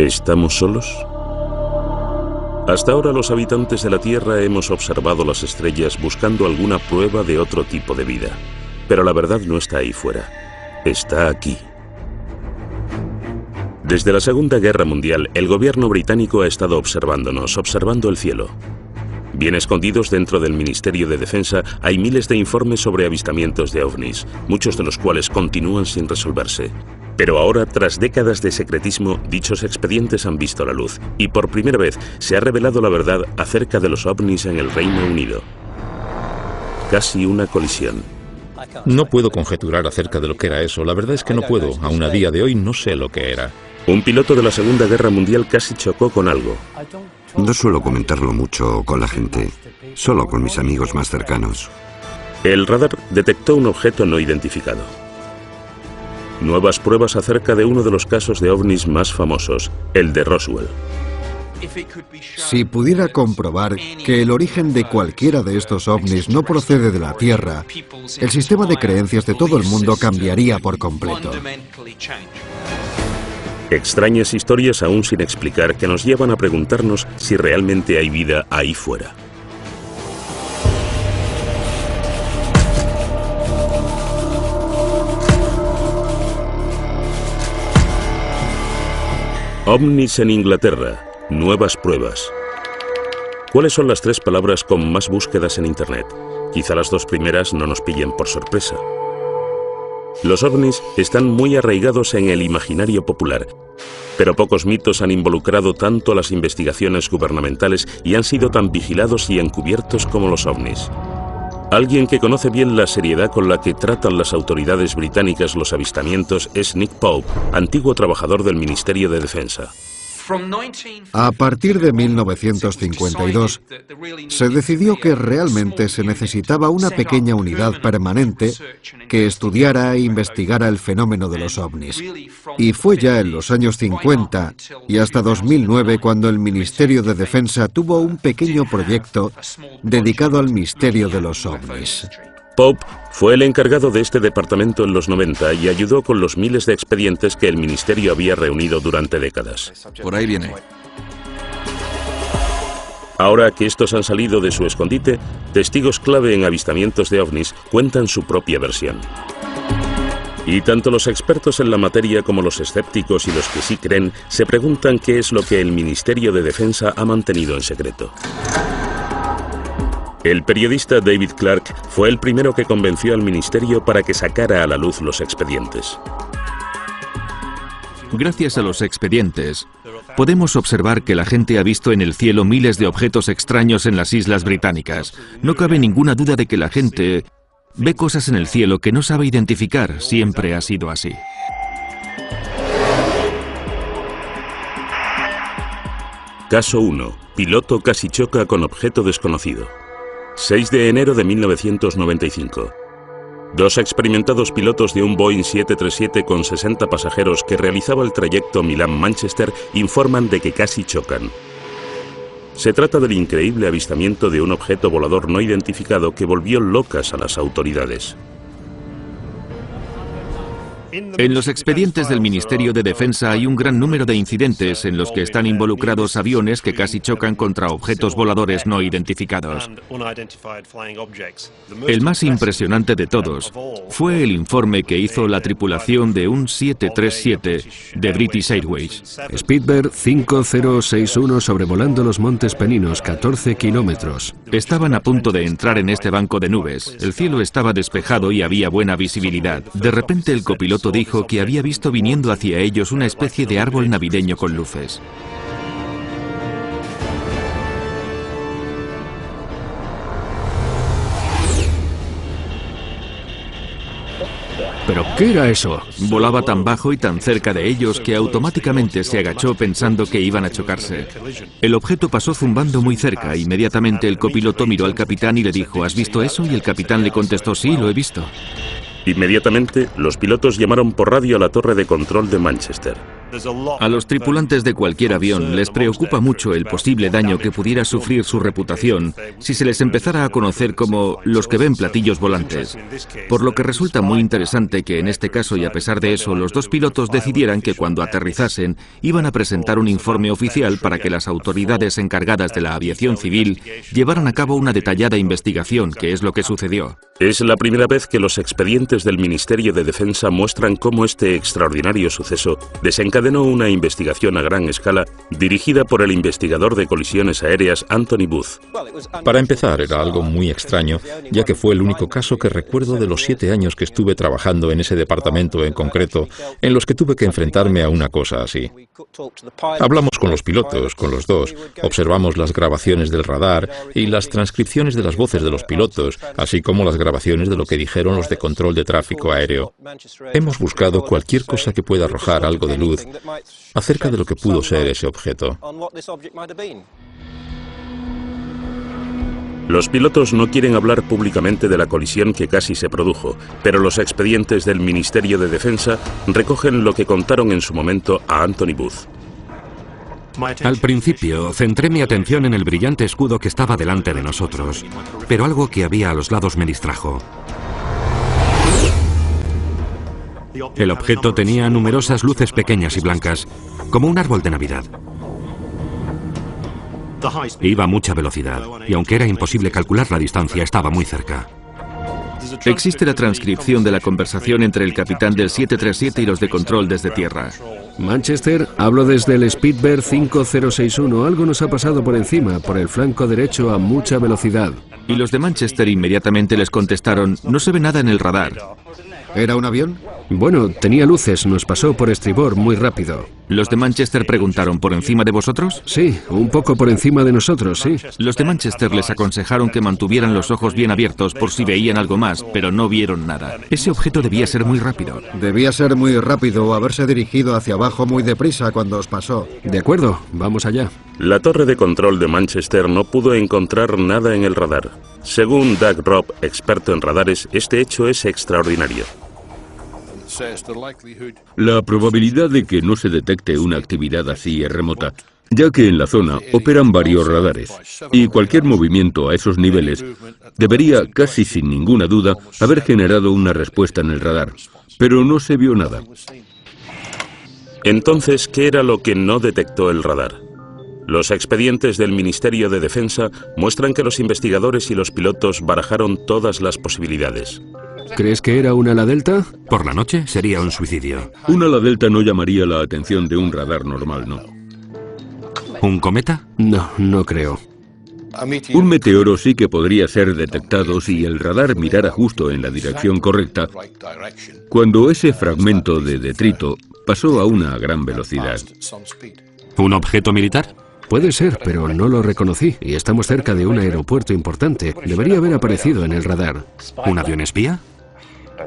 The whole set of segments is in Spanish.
¿Estamos solos? Hasta ahora los habitantes de la Tierra hemos observado las estrellas buscando alguna prueba de otro tipo de vida. Pero la verdad no está ahí fuera. Está aquí. Desde la Segunda Guerra Mundial, el gobierno británico ha estado observándonos, observando el cielo. Bien escondidos dentro del Ministerio de Defensa hay miles de informes sobre avistamientos de ovnis, muchos de los cuales continúan sin resolverse. Pero ahora, tras décadas de secretismo, dichos expedientes han visto la luz y por primera vez se ha revelado la verdad acerca de los ovnis en el Reino Unido. Casi una colisión. No puedo conjeturar acerca de lo que era eso. La verdad es que no puedo. Aún a día de hoy no sé lo que era. Un piloto de la Segunda Guerra Mundial casi chocó con algo. No suelo comentarlo mucho con la gente, solo con mis amigos más cercanos. El radar detectó un objeto no identificado. Nuevas pruebas acerca de uno de los casos de ovnis más famosos, el de Roswell. Si pudiera comprobar que el origen de cualquiera de estos ovnis no procede de la Tierra, el sistema de creencias de todo el mundo cambiaría por completo. Extrañas historias aún sin explicar que nos llevan a preguntarnos si realmente hay vida ahí fuera. OVNIs en Inglaterra. Nuevas pruebas. ¿Cuáles son las 3 palabras con más búsquedas en Internet? Quizá las 2 primeras no nos pillen por sorpresa. Los ovnis están muy arraigados en el imaginario popular, pero pocos mitos han involucrado tanto a las investigaciones gubernamentales y han sido tan vigilados y encubiertos como los ovnis. Alguien que conoce bien la seriedad con la que tratan las autoridades británicas los avistamientos es Nick Pope, antiguo trabajador del Ministerio de Defensa. A partir de 1952, se decidió que realmente se necesitaba una pequeña unidad permanente que estudiara e investigara el fenómeno de los ovnis. Y fue ya en los años 50 y hasta 2009 cuando el Ministerio de Defensa tuvo un pequeño proyecto dedicado al misterio de los ovnis. Pope fue el encargado de este departamento en los 90 y ayudó con los miles de expedientes que el ministerio había reunido durante décadas. Por ahí viene. Ahora que estos han salido de su escondite, testigos clave en avistamientos de ovnis cuentan su propia versión. Y tanto los expertos en la materia como los escépticos y los que sí creen se preguntan qué es lo que el Ministerio de Defensa ha mantenido en secreto. El periodista David Clark fue el primero que convenció al ministerio para que sacara a la luz los expedientes. Gracias a los expedientes, podemos observar que la gente ha visto en el cielo miles de objetos extraños en las Islas Británicas. No cabe ninguna duda de que la gente ve cosas en el cielo que no sabe identificar. Siempre ha sido así. Caso 1. Piloto casi choca con objeto desconocido. 6 de enero de 1995. 2 experimentados pilotos de un Boeing 737 con 60 pasajeros que realizaba el trayecto Milán-Manchester informan de que casi chocan. Se trata del increíble avistamiento de un objeto volador no identificado que volvió locas a las autoridades. En los expedientes del Ministerio de Defensa hay un gran número de incidentes en los que están involucrados aviones que casi chocan contra objetos voladores no identificados. El más impresionante de todos fue el informe que hizo la tripulación de un 737 de British Airways. Speedbird 5061 sobrevolando los Montes Peninos, 14 kilómetros. Estaban a punto de entrar en este banco de nubes. El cielo estaba despejado y había buena visibilidad. De repente el copiloto dijo que había visto viniendo hacia ellos una especie de árbol navideño con luces. ¿Pero qué era eso? Volaba tan bajo y tan cerca de ellos que automáticamente se agachó pensando que iban a chocarse. El objeto pasó zumbando muy cerca. Inmediatamente el copiloto miró al capitán y le dijo: ¿has visto eso? Y el capitán le contestó: sí, lo he visto. Inmediatamente, los pilotos llamaron por radio a la torre de control de Manchester. A los tripulantes de cualquier avión les preocupa mucho el posible daño que pudiera sufrir su reputación si se les empezara a conocer como los que ven platillos volantes. Por lo que resulta muy interesante que en este caso, y a pesar de eso, los dos pilotos decidieran que cuando aterrizasen iban a presentar un informe oficial para que las autoridades encargadas de la aviación civil llevaran a cabo una detallada investigación, que es lo que sucedió. Es la primera vez que los expedientes del Ministerio de Defensa muestran cómo este extraordinario suceso desencadenó una investigación a gran escala dirigida por el investigador de colisiones aéreas Anthony Booth. Para empezar, era algo muy extraño, ya que fue el único caso que recuerdo de los 7 años que estuve trabajando en ese departamento en concreto, en los que tuve que enfrentarme a una cosa así. Hablamos con los pilotos, con los dos, observamos las grabaciones del radar y las transcripciones de las voces de los pilotos, así como las grabaciones de lo que dijeron los de control de tráfico aéreo. Hemos buscado cualquier cosa que pueda arrojar algo de luz acerca de lo que pudo ser ese objeto. Los pilotos no quieren hablar públicamente de la colisión que casi se produjo, pero los expedientes del Ministerio de Defensa recogen lo que contaron en su momento a Anthony Booth. Al principio, centré mi atención en el brillante escudo que estaba delante de nosotros, pero algo que había a los lados me distrajo. El objeto tenía numerosas luces pequeñas y blancas, como un árbol de Navidad. Iba a mucha velocidad, y aunque era imposible calcular la distancia, estaba muy cerca. Existe la transcripción de la conversación entre el capitán del 737 y los de control desde tierra. Manchester, hablo desde el Speedbird 5061. Algo nos ha pasado por encima, por el flanco derecho a mucha velocidad. Y los de Manchester inmediatamente les contestaron: no se ve nada en el radar. ¿Era un avión? Bueno, tenía luces, nos pasó por estribor muy rápido. Los de Manchester preguntaron: ¿por encima de vosotros? Sí, un poco por encima de nosotros, sí. Los de Manchester les aconsejaron que mantuvieran los ojos bien abiertos por si veían algo más, pero no vieron nada. Ese objeto debía ser muy rápido. Debía ser muy rápido o haberse dirigido hacia abajo muy deprisa cuando os pasó. De acuerdo, vamos allá. La torre de control de Manchester no pudo encontrar nada en el radar. Según Doug Robb, experto en radares, este hecho es extraordinario. La probabilidad de que no se detecte una actividad así es remota, ya que en la zona operan varios radares, y cualquier movimiento a esos niveles debería, casi sin ninguna duda, haber generado una respuesta en el radar, pero no se vio nada. Entonces, ¿qué era lo que no detectó el radar? Los expedientes del Ministerio de Defensa muestran que los investigadores y los pilotos barajaron todas las posibilidades. ¿Crees que era un ala delta? Por la noche sería un suicidio. Un ala delta no llamaría la atención de un radar normal, ¿no? ¿Un cometa? No, no creo. Un meteoro sí que podría ser detectado si el radar mirara justo en la dirección correcta, cuando ese fragmento de detrito pasó a una gran velocidad. ¿Un objeto militar? Puede ser, pero no lo reconocí, y estamos cerca de un aeropuerto importante. Debería haber aparecido en el radar. ¿Un avión espía?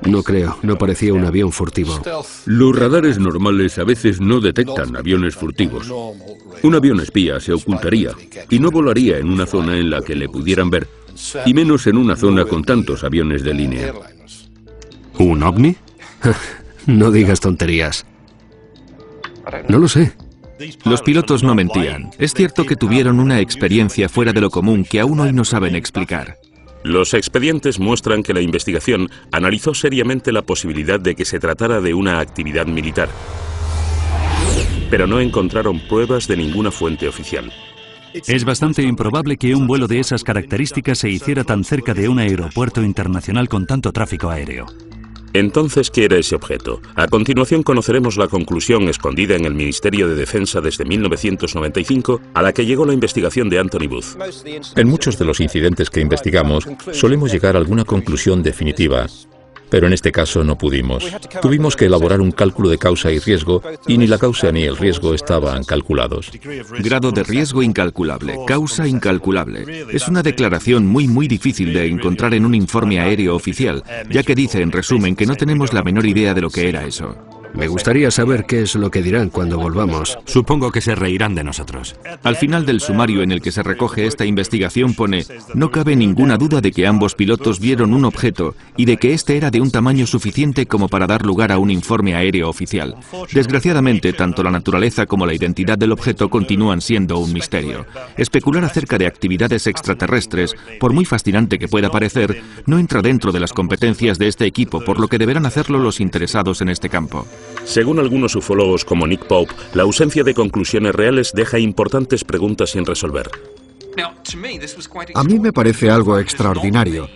No creo, no parecía un avión furtivo. Los radares normales a veces no detectan aviones furtivos. Un avión espía se ocultaría y no volaría en una zona en la que le pudieran ver, y menos en una zona con tantos aviones de línea. ¿Un ovni? No digas tonterías. No lo sé. Los pilotos no mentían. Es cierto que tuvieron una experiencia fuera de lo común que aún hoy no saben explicar. Los expedientes muestran que la investigación analizó seriamente la posibilidad de que se tratara de una actividad militar, pero no encontraron pruebas de ninguna fuente oficial. Es bastante improbable que un vuelo de esas características se hiciera tan cerca de un aeropuerto internacional con tanto tráfico aéreo. Entonces, ¿qué era ese objeto? A continuación conoceremos la conclusión escondida en el Ministerio de Defensa desde 1995, a la que llegó la investigación de Anthony Booth. En muchos de los incidentes que investigamos, solemos llegar a alguna conclusión definitiva, pero en este caso no pudimos. Tuvimos que elaborar un cálculo de causa y riesgo, y ni la causa ni el riesgo estaban calculados. Grado de riesgo incalculable, causa incalculable. Es una declaración muy difícil de encontrar en un informe aéreo oficial, ya que dice, en resumen, que no tenemos la menor idea de lo que era eso. Me gustaría saber qué es lo que dirán cuando volvamos. Supongo que se reirán de nosotros. Al final del sumario en el que se recoge esta investigación pone: no cabe ninguna duda de que ambos pilotos vieron un objeto y de que este era de un tamaño suficiente como para dar lugar a un informe aéreo oficial. Desgraciadamente, tanto la naturaleza como la identidad del objeto continúan siendo un misterio. Especular acerca de actividades extraterrestres, por muy fascinante que pueda parecer, no entra dentro de las competencias de este equipo, por lo que deberán hacerlo los interesados en este campo. Según algunos ufólogos como Nick Pope, la ausencia de conclusiones reales deja importantes preguntas sin resolver. A mí me parece algo extraordinario.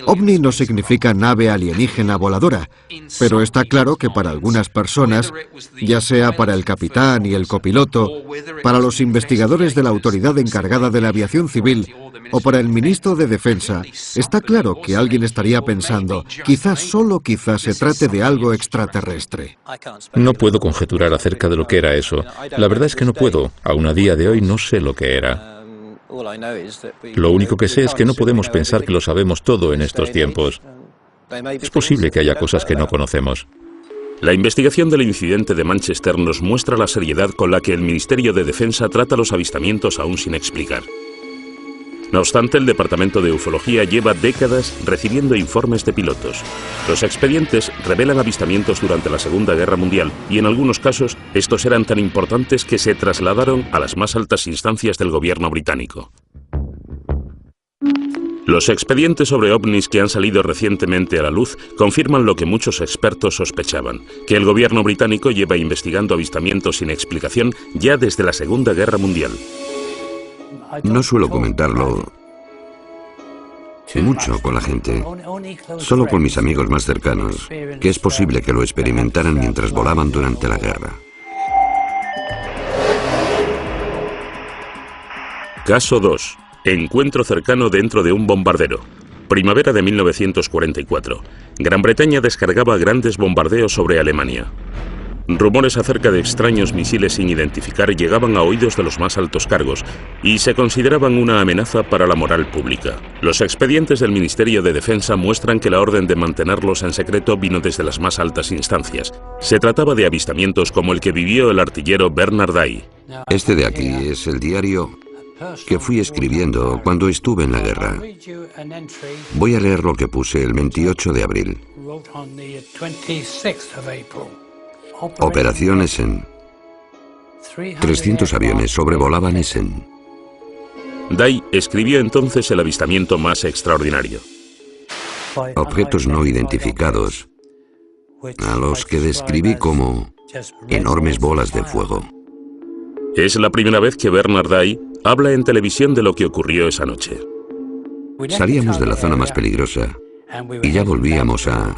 OVNI no significa nave alienígena voladora, pero está claro que para algunas personas, ya sea para el capitán y el copiloto, para los investigadores de la autoridad encargada de la aviación civil o para el ministro de Defensa, está claro que alguien estaría pensando, quizás, solo quizás, se trate de algo extraterrestre. No puedo conjeturar acerca de lo que era eso. La verdad es que no puedo. Aún a día de hoy no sé lo que era. Lo único que sé es que no podemos pensar que lo sabemos todo en estos tiempos. Es posible que haya cosas que no conocemos. La investigación del incidente de Manchester nos muestra la seriedad con la que el Ministerio de Defensa trata los avistamientos aún sin explicar. No obstante, el Departamento de Ufología lleva décadas recibiendo informes de pilotos. Los expedientes revelan avistamientos durante la Segunda Guerra Mundial y en algunos casos estos eran tan importantes que se trasladaron a las más altas instancias del gobierno británico. Los expedientes sobre ovnis que han salido recientemente a la luz confirman lo que muchos expertos sospechaban, que el gobierno británico lleva investigando avistamientos sin explicación ya desde la Segunda Guerra Mundial. No suelo comentarlo mucho con la gente, solo con mis amigos más cercanos, que es posible que lo experimentaran mientras volaban durante la guerra. Caso 2. Encuentro cercano dentro de un bombardero. Primavera de 1944. Gran Bretaña descargaba grandes bombardeos sobre Alemania. Rumores acerca de extraños misiles sin identificar llegaban a oídos de los más altos cargos y se consideraban una amenaza para la moral pública. Los expedientes del Ministerio de Defensa muestran que la orden de mantenerlos en secreto vino desde las más altas instancias. Se trataba de avistamientos como el que vivió el artillero Bernard Day. Este de aquí es el diario que fui escribiendo cuando estuve en la guerra. Voy a leer lo que puse el 28 de abril. Operación Essen. 300 aviones sobrevolaban Essen. Day escribió entonces el avistamiento más extraordinario. Objetos no identificados, a los que describí como enormes bolas de fuego. Es la primera vez que Bernard Day habla en televisión de lo que ocurrió esa noche. Salíamos de la zona más peligrosa y ya volvíamos a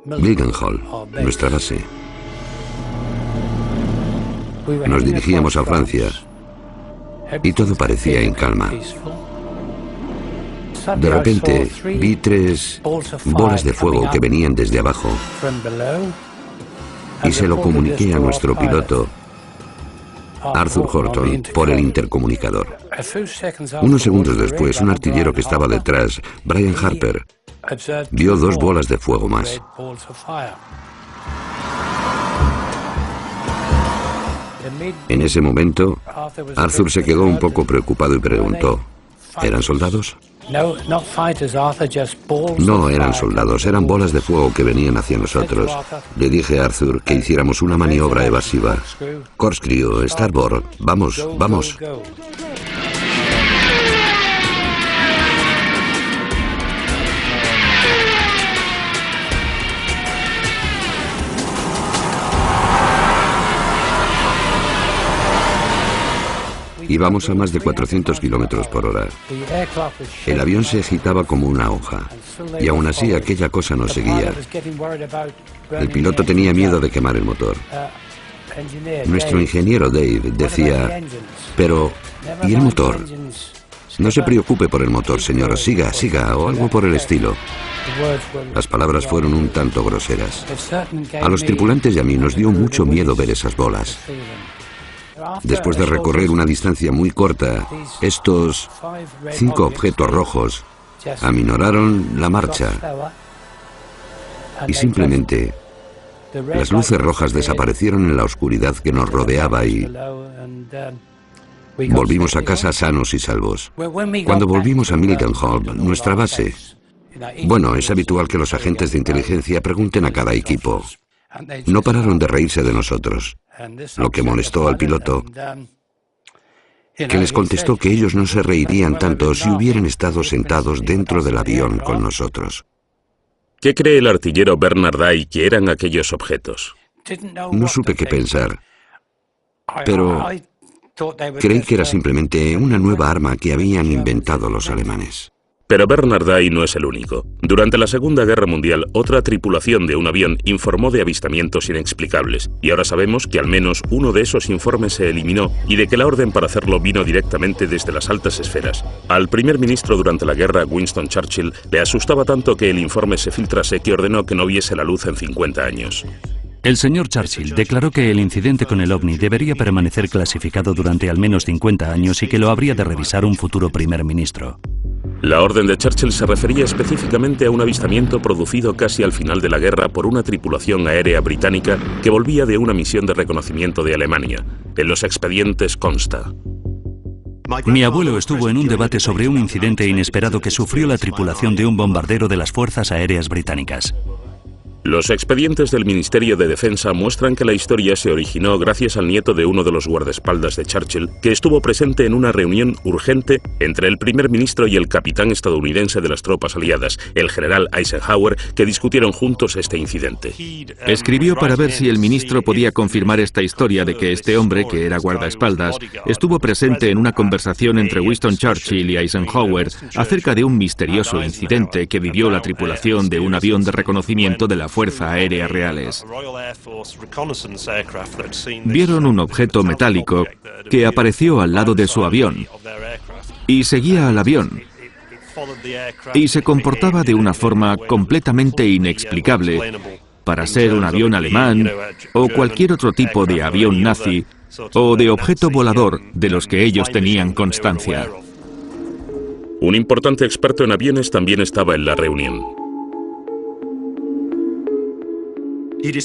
Mildenhall, nuestra base. Nos dirigíamos a Francia y todo parecía en calma. De repente vi 3 bolas de fuego que venían desde abajo y se lo comuniqué a nuestro piloto, Arthur Horton, por el intercomunicador. Unos segundos después, un artillero que estaba detrás, Brian Harper, vio 2 bolas de fuego más. En ese momento, Arthur se quedó un poco preocupado y preguntó, ¿eran soldados? No eran soldados, eran bolas de fuego que venían hacia nosotros. Le dije a Arthur que hiciéramos una maniobra evasiva. Corkscrew, starboard, vamos, vamos. Íbamos a más de 400 kilómetros por hora. El avión se agitaba como una hoja, y aún así aquella cosa nos seguía. El piloto tenía miedo de quemar el motor. Nuestro ingeniero Dave decía, pero ¿y el motor? No se preocupe por el motor, señor, siga, siga, o algo por el estilo. Las palabras fueron un tanto groseras. A los tripulantes y a mí nos dio mucho miedo ver esas bolas. Después de recorrer una distancia muy corta, estos 5 objetos rojos aminoraron la marcha y simplemente Las luces rojas desaparecieron en la oscuridad que nos rodeaba y volvimos a casa sanos y salvos. Cuando volvimos a Mildenhall, nuestra base, bueno, es habitual que los agentes de inteligencia pregunten a cada equipo. No pararon de reírse de nosotros, lo que molestó al piloto, que les contestó que ellos no se reirían tanto si hubieran estado sentados dentro del avión con nosotros. ¿Qué cree el artillero Bernard Day que eran aquellos objetos? No supe qué pensar, pero creí que era simplemente una nueva arma que habían inventado los alemanes. Pero Bernard Day no es el único. Durante la Segunda Guerra Mundial, otra tripulación de un avión informó de avistamientos inexplicables, y ahora sabemos que al menos uno de esos informes se eliminó y de que la orden para hacerlo vino directamente desde las altas esferas. Al primer ministro durante la guerra, Winston Churchill, le asustaba tanto que el informe se filtrase que ordenó que no viese la luz en 50 años. El señor Churchill declaró que el incidente con el ovni debería permanecer clasificado durante al menos 50 años y que lo habría de revisar un futuro primer ministro. La orden de Churchill se refería específicamente a un avistamiento producido casi al final de la guerra por una tripulación aérea británica que volvía de una misión de reconocimiento de Alemania. En los expedientes consta: mi abuelo estuvo en un debate sobre un incidente inesperado que sufrió la tripulación de un bombardero de las Fuerzas Aéreas Británicas. Los expedientes del Ministerio de Defensa muestran que la historia se originó gracias al nieto de uno de los guardaespaldas de Churchill, que estuvo presente en una reunión urgente entre el primer ministro y el capitán estadounidense de las tropas aliadas, el general Eisenhower, que discutieron juntos este incidente. Escribió para ver si el ministro podía confirmar esta historia de que este hombre, que era guardaespaldas, estuvo presente en una conversación entre Winston Churchill y Eisenhower acerca de un misterioso incidente que vivió la tripulación de un avión de reconocimiento de la Fuerza Aérea Reales. Vieron un objeto metálico que apareció al lado de su avión y seguía al avión y se comportaba de una forma completamente inexplicable para ser un avión alemán o cualquier otro tipo de avión nazi o de objeto volador de los que ellos tenían constancia. Un importante experto en aviones también estaba en la reunión.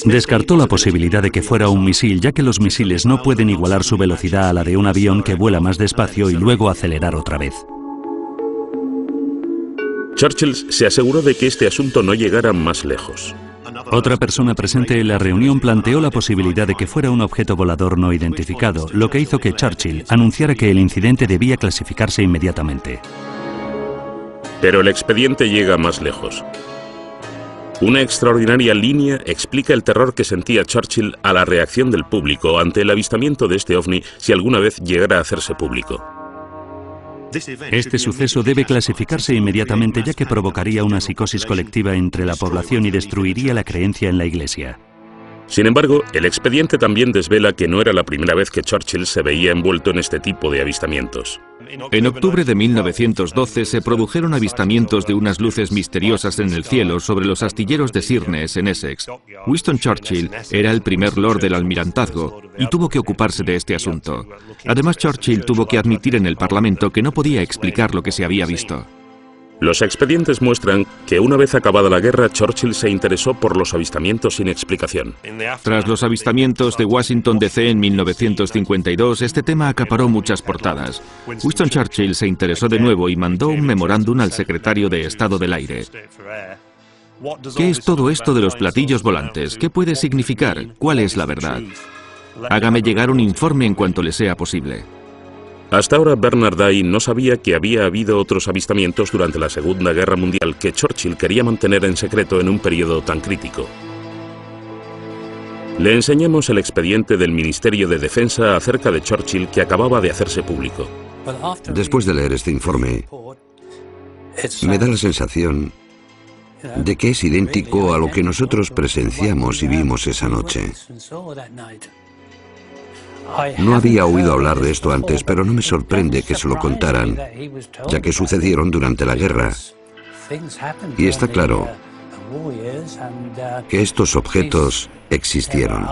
Descartó la posibilidad de que fuera un misil, ya que los misiles no pueden igualar su velocidad a la de un avión que vuela más despacio y luego acelerar otra vez. Churchill se aseguró de que este asunto no llegara más lejos. Otra persona presente en la reunión planteó la posibilidad de que fuera un objeto volador no identificado, lo que hizo que Churchill anunciara que el incidente debía clasificarse inmediatamente. Pero el expediente llega más lejos. Una extraordinaria línea explica el terror que sentía Churchill a la reacción del público ante el avistamiento de este ovni si alguna vez llegara a hacerse público. Este suceso debe clasificarse inmediatamente, ya que provocaría una psicosis colectiva entre la población y destruiría la creencia en la Iglesia. Sin embargo, el expediente también desvela que no era la primera vez que Churchill se veía envuelto en este tipo de avistamientos. En octubre de 1912 se produjeron avistamientos de unas luces misteriosas en el cielo sobre los astilleros de Sheerness, en Essex. Winston Churchill era el primer lord del almirantazgo y tuvo que ocuparse de este asunto. Además, Churchill tuvo que admitir en el Parlamento que no podía explicar lo que se había visto. Los expedientes muestran que una vez acabada la guerra, Churchill se interesó por los avistamientos sin explicación. Tras los avistamientos de Washington DC en 1952, este tema acaparó muchas portadas. Winston Churchill se interesó de nuevo y mandó un memorándum al secretario de Estado del Aire. ¿Qué es todo esto de los platillos volantes? ¿Qué puede significar? ¿Cuál es la verdad? Hágame llegar un informe en cuanto le sea posible. Hasta ahora Bernard Day no sabía que había habido otros avistamientos durante la Segunda Guerra Mundial que Churchill quería mantener en secreto en un periodo tan crítico. Le enseñamos el expediente del Ministerio de Defensa acerca de Churchill que acababa de hacerse público. Después de leer este informe, me da la sensación de que es idéntico a lo que nosotros presenciamos y vimos esa noche. No había oído hablar de esto antes, pero no me sorprende que se lo contaran, ya que sucedieron durante la guerra. Y está claro que estos objetos existieron.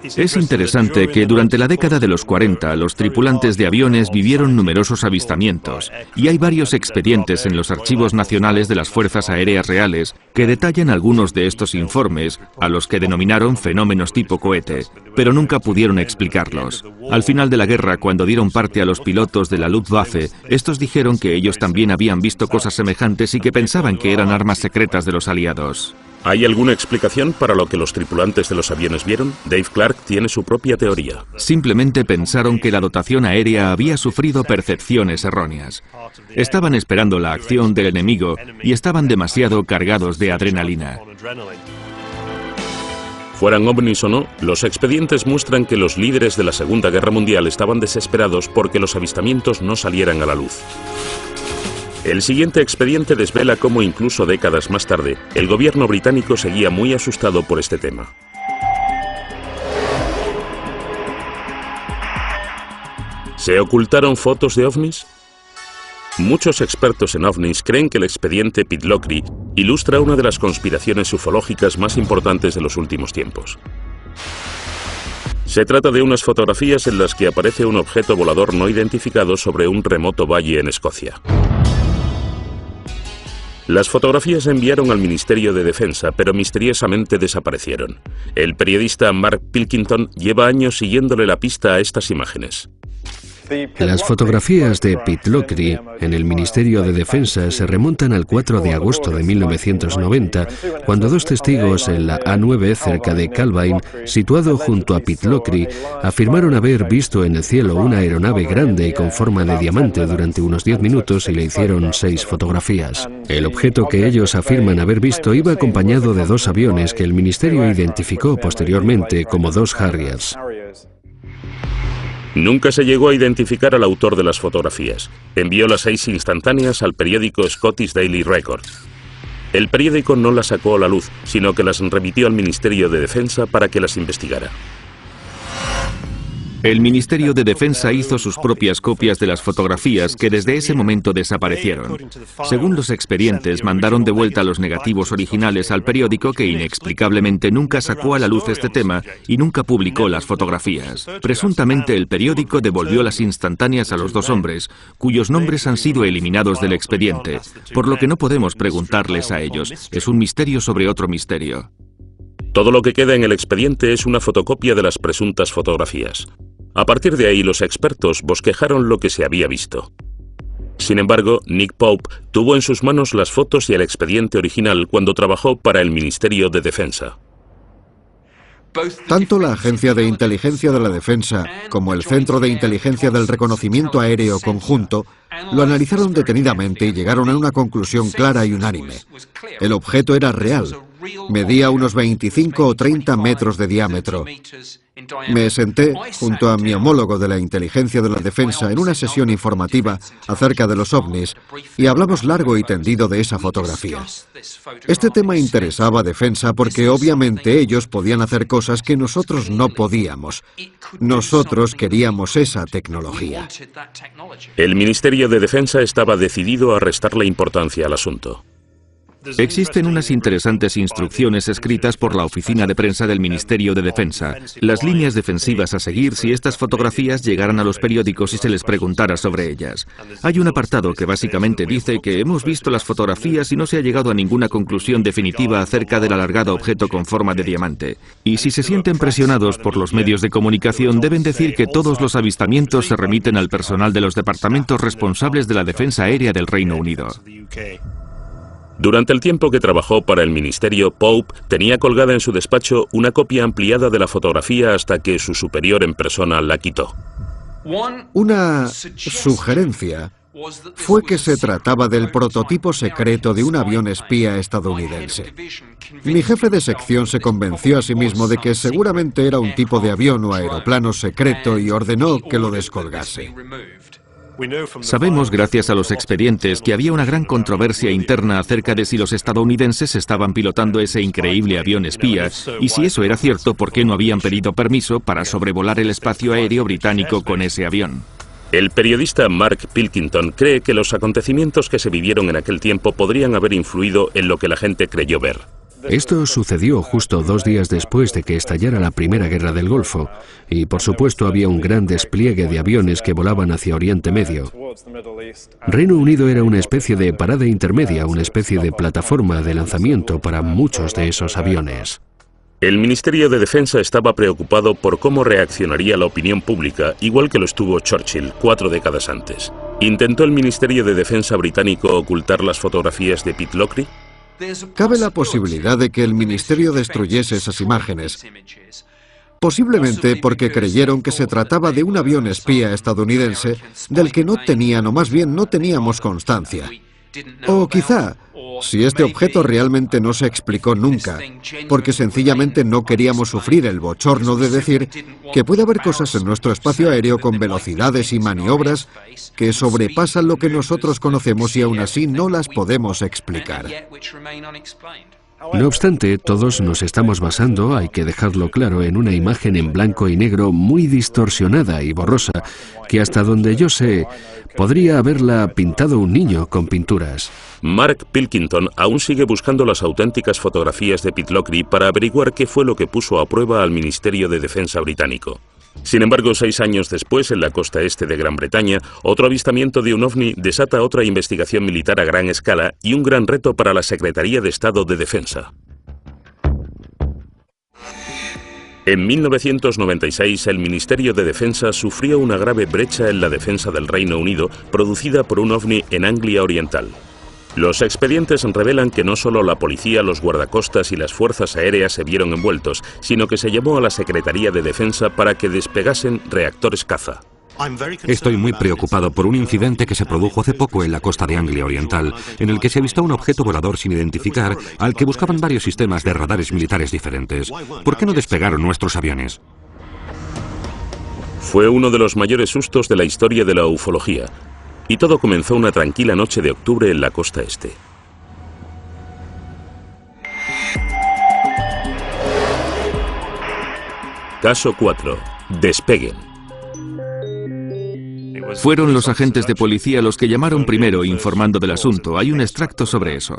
Es interesante que durante la década de los 40 los tripulantes de aviones vivieron numerosos avistamientos y hay varios expedientes en los archivos nacionales de las Fuerzas Aéreas Reales que detallan algunos de estos informes, a los que denominaron fenómenos tipo cohete, pero nunca pudieron explicarlos. Al final de la guerra, cuando dieron parte a los pilotos de la Luftwaffe, estos dijeron que ellos también habían visto cosas semejantes y que pensaban que eran armas secretas de los aliados. ¿Hay alguna explicación para lo que los tripulantes de los aviones vieron? Dave Clark tiene su propia teoría. Simplemente pensaron que la dotación aérea había sufrido percepciones erróneas. Estaban esperando la acción del enemigo y estaban demasiado cargados de adrenalina. Fueran ovnis o no, los expedientes muestran que los líderes de la Segunda Guerra Mundial estaban desesperados porque los avistamientos no salieran a la luz. El siguiente expediente desvela cómo incluso décadas más tarde, el gobierno británico seguía muy asustado por este tema. ¿Se ocultaron fotos de ovnis? Muchos expertos en ovnis creen que el expediente Pitlochry ilustra una de las conspiraciones ufológicas más importantes de los últimos tiempos. Se trata de unas fotografías en las que aparece un objeto volador no identificado sobre un remoto valle en Escocia. Las fotografías se enviaron al Ministerio de Defensa, pero misteriosamente desaparecieron. El periodista Mark Pilkington lleva años siguiéndole la pista a estas imágenes. Las fotografías de Pitlochry en el Ministerio de Defensa se remontan al 4 de agosto de 1990, cuando dos testigos en la A9 cerca de Calvine, situado junto a Pitlochry, afirmaron haber visto en el cielo una aeronave grande y con forma de diamante durante unos 10 minutos y le hicieron 6 fotografías. El objeto que ellos afirman haber visto iba acompañado de 2 aviones que el ministerio identificó posteriormente como 2 Harriers. Nunca se llegó a identificar al autor de las fotografías. Envió las 6 instantáneas al periódico Scottish Daily Record. El periódico no las sacó a la luz, sino que las remitió al Ministerio de Defensa para que las investigara. El Ministerio de Defensa hizo sus propias copias de las fotografías que desde ese momento desaparecieron. Según los expedientes, mandaron de vuelta los negativos originales al periódico, que inexplicablemente nunca sacó a la luz este tema y nunca publicó las fotografías. Presuntamente el periódico devolvió las instantáneas a los 2 hombres, cuyos nombres han sido eliminados del expediente, por lo que no podemos preguntarles a ellos. Es un misterio sobre otro misterio. Todo lo que queda en el expediente es una fotocopia de las presuntas fotografías. A partir de ahí, los expertos bosquejaron lo que se había visto. Sin embargo, Nick Pope tuvo en sus manos las fotos y el expediente original cuando trabajó para el Ministerio de Defensa. Tanto la Agencia de Inteligencia de la Defensa como el Centro de Inteligencia del Reconocimiento Aéreo Conjunto lo analizaron detenidamente y llegaron a una conclusión clara y unánime. El objeto era real. Medía unos 25 o 30 metros de diámetro. Me senté junto a mi homólogo de la Inteligencia de la Defensa en una sesión informativa acerca de los ovnis y hablamos largo y tendido de esa fotografía. Este tema interesaba a Defensa porque obviamente ellos podían hacer cosas que nosotros no podíamos. Nosotros queríamos esa tecnología. El Ministerio de Defensa estaba decidido a restarle importancia al asunto. Existen unas interesantes instrucciones escritas por la oficina de prensa del Ministerio de Defensa, las líneas defensivas a seguir si estas fotografías llegaran a los periódicos y se les preguntara sobre ellas. Hay un apartado que básicamente dice que hemos visto las fotografías y no se ha llegado a ninguna conclusión definitiva acerca del alargado objeto con forma de diamante. Y si se sienten presionados por los medios de comunicación, deben decir que todos los avistamientos se remiten al personal de los departamentos responsables de la defensa aérea del Reino Unido. Durante el tiempo que trabajó para el ministerio, Pope tenía colgada en su despacho una copia ampliada de la fotografía hasta que su superior en persona la quitó. Una sugerencia fue que se trataba del prototipo secreto de un avión espía estadounidense. Mi jefe de sección se convenció a sí mismo de que seguramente era un tipo de avión o aeroplano secreto y ordenó que lo descolgase. Sabemos, gracias a los expedientes, que había una gran controversia interna acerca de si los estadounidenses estaban pilotando ese increíble avión espía, y si eso era cierto, ¿por qué no habían pedido permiso para sobrevolar el espacio aéreo británico con ese avión? El periodista Mark Pilkington cree que los acontecimientos que se vivieron en aquel tiempo podrían haber influido en lo que la gente creyó ver. Esto sucedió justo 2 días después de que estallara la Primera Guerra del Golfo, y por supuesto había un gran despliegue de aviones que volaban hacia Oriente Medio. Reino Unido era una especie de parada intermedia, una especie de plataforma de lanzamiento para muchos de esos aviones. El Ministerio de Defensa estaba preocupado por cómo reaccionaría la opinión pública, igual que lo estuvo Churchill 4 décadas antes. ¿Intentó el Ministerio de Defensa británico ocultar las fotografías de Pitlochry? Cabe la posibilidad de que el ministerio destruyese esas imágenes, posiblemente porque creyeron que se trataba de un avión espía estadounidense del que no tenían, o más bien no teníamos constancia. O quizá, si este objeto realmente no se explicó nunca, porque sencillamente no queríamos sufrir el bochorno de decir que puede haber cosas en nuestro espacio aéreo con velocidades y maniobras que sobrepasan lo que nosotros conocemos y aún así no las podemos explicar. No obstante, todos nos estamos basando, hay que dejarlo claro, en una imagen en blanco y negro muy distorsionada y borrosa, que hasta donde yo sé, podría haberla pintado un niño con pinturas. Mark Pilkington aún sigue buscando las auténticas fotografías de Pitlochry para averiguar qué fue lo que puso a prueba al Ministerio de Defensa británico. Sin embargo, 6 años después, en la costa este de Gran Bretaña, otro avistamiento de un ovni desata otra investigación militar a gran escala y un gran reto para la Secretaría de Estado de Defensa. En 1996, el Ministerio de Defensa sufrió una grave brecha en la defensa del Reino Unido producida por un ovni en Anglia Oriental. Los expedientes revelan que no solo la policía, los guardacostas y las fuerzas aéreas se vieron envueltos, sino que se llamó a la Secretaría de Defensa para que despegasen reactores caza. Estoy muy preocupado por un incidente que se produjo hace poco en la costa de Anglia Oriental, en el que se avistó un objeto volador sin identificar al que buscaban varios sistemas de radares militares diferentes. ¿Por qué no despegaron nuestros aviones? Fue uno de los mayores sustos de la historia de la ufología. Y todo comenzó una tranquila noche de octubre en la costa este. Caso 4. Despeguen. Fueron los agentes de policía los que llamaron primero informando del asunto. Hay un extracto sobre eso.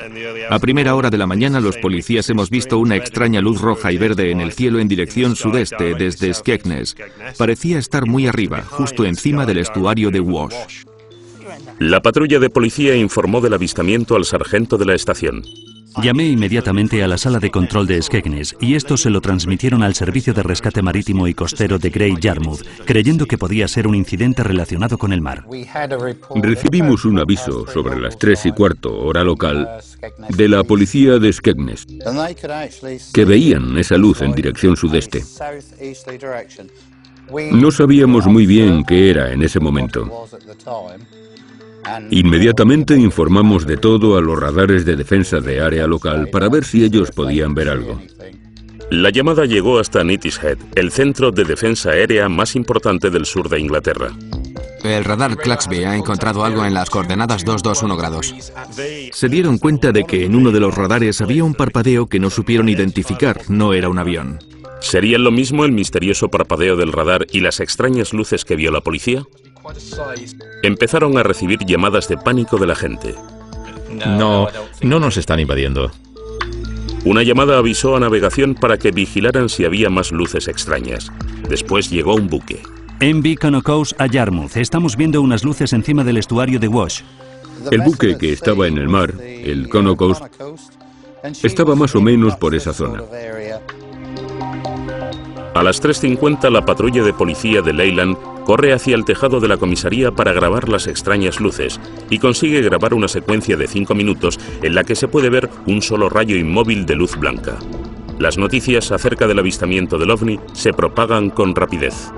A primera hora de la mañana los policías hemos visto una extraña luz roja y verde en el cielo en dirección sudeste desde Skegness. Parecía estar muy arriba, justo encima del estuario de Wash. La patrulla de policía informó del avistamiento al sargento de la estación. Llamé inmediatamente a la sala de control de Skegness y esto se lo transmitieron al Servicio de Rescate Marítimo y Costero de Great Yarmouth, creyendo que podía ser un incidente relacionado con el mar. Recibimos un aviso sobre las 3:15 hora local de la policía de Skegness, que veían esa luz en dirección sudeste. No sabíamos muy bien qué era en ese momento. Inmediatamente informamos de todo a los radares de defensa de área local para ver si ellos podían ver algo. La llamada llegó hasta Neatishead, el centro de defensa aérea más importante del sur de Inglaterra. El radar Claxby ha encontrado algo en las coordenadas 221 grados. Se dieron cuenta de que en uno de los radares había un parpadeo que no supieron identificar, no era un avión. ¿Serían lo mismo el misterioso parpadeo del radar y las extrañas luces que vio la policía? Empezaron a recibir llamadas de pánico de la gente. No nos están invadiendo. Una llamada avisó a navegación para que vigilaran si había más luces extrañas. Después llegó un buque. MV Conocos a Yarmouth. Estamos viendo unas luces encima del estuario de Wash. El buque que estaba en el mar, el Conocos, estaba más o menos por esa zona. A las 3:50 la patrulla de policía de Leyland corre hacia el tejado de la comisaría para grabar las extrañas luces y consigue grabar una secuencia de 5 minutos en la que se puede ver un solo rayo inmóvil de luz blanca. Las noticias acerca del avistamiento del ovni se propagan con rapidez.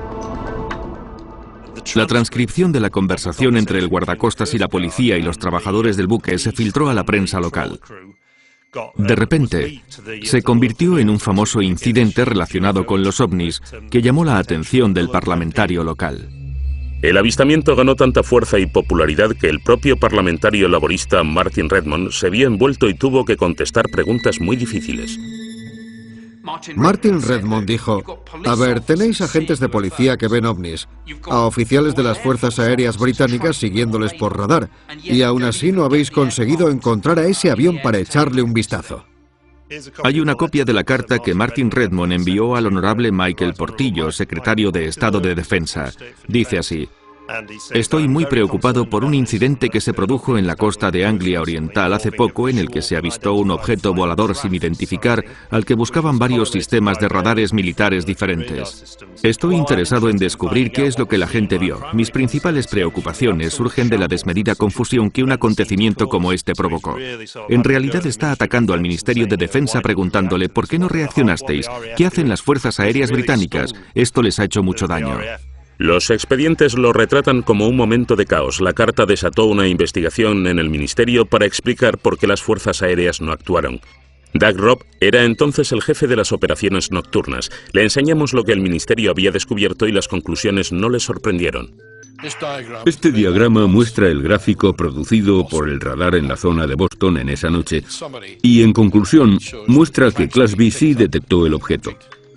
La transcripción de la conversación entre el guardacostas y la policía y los trabajadores del buque se filtró a la prensa local. De repente, se convirtió en un famoso incidente relacionado con los ovnis que llamó la atención del parlamentario local. El avistamiento ganó tanta fuerza y popularidad que el propio parlamentario laborista Martin Redmond se vio envuelto y tuvo que contestar preguntas muy difíciles. Martin Redmond dijo: a ver, tenéis agentes de policía que ven ovnis, a oficiales de las fuerzas aéreas británicas siguiéndoles por radar, y aún así no habéis conseguido encontrar a ese avión para echarle un vistazo. Hay una copia de la carta que Martin Redmond envió al honorable Michael Portillo, secretario de Estado de Defensa. Dice así: estoy muy preocupado por un incidente que se produjo en la costa de Anglia Oriental hace poco, en el que se avistó un objeto volador sin identificar al que buscaban varios sistemas de radares militares diferentes. Estoy interesado en descubrir qué es lo que la gente vio. Mis principales preocupaciones surgen de la desmedida confusión que un acontecimiento como este provocó. En realidad está atacando al Ministerio de Defensa preguntándole ¿por qué no reaccionasteis? ¿Qué hacen las fuerzas aéreas británicas? Esto les ha hecho mucho daño. Los expedientes lo retratan como un momento de caos. La carta desató una investigación en el ministerio para explicar por qué las fuerzas aéreas no actuaron. Doug Robb era entonces el jefe de las operaciones nocturnas. Le enseñamos lo que el ministerio había descubierto y las conclusiones no le sorprendieron. Este diagrama muestra el gráfico producido por el radar en la zona de Boston en esa noche y, en conclusión, muestra que Class B sí detectó el objeto,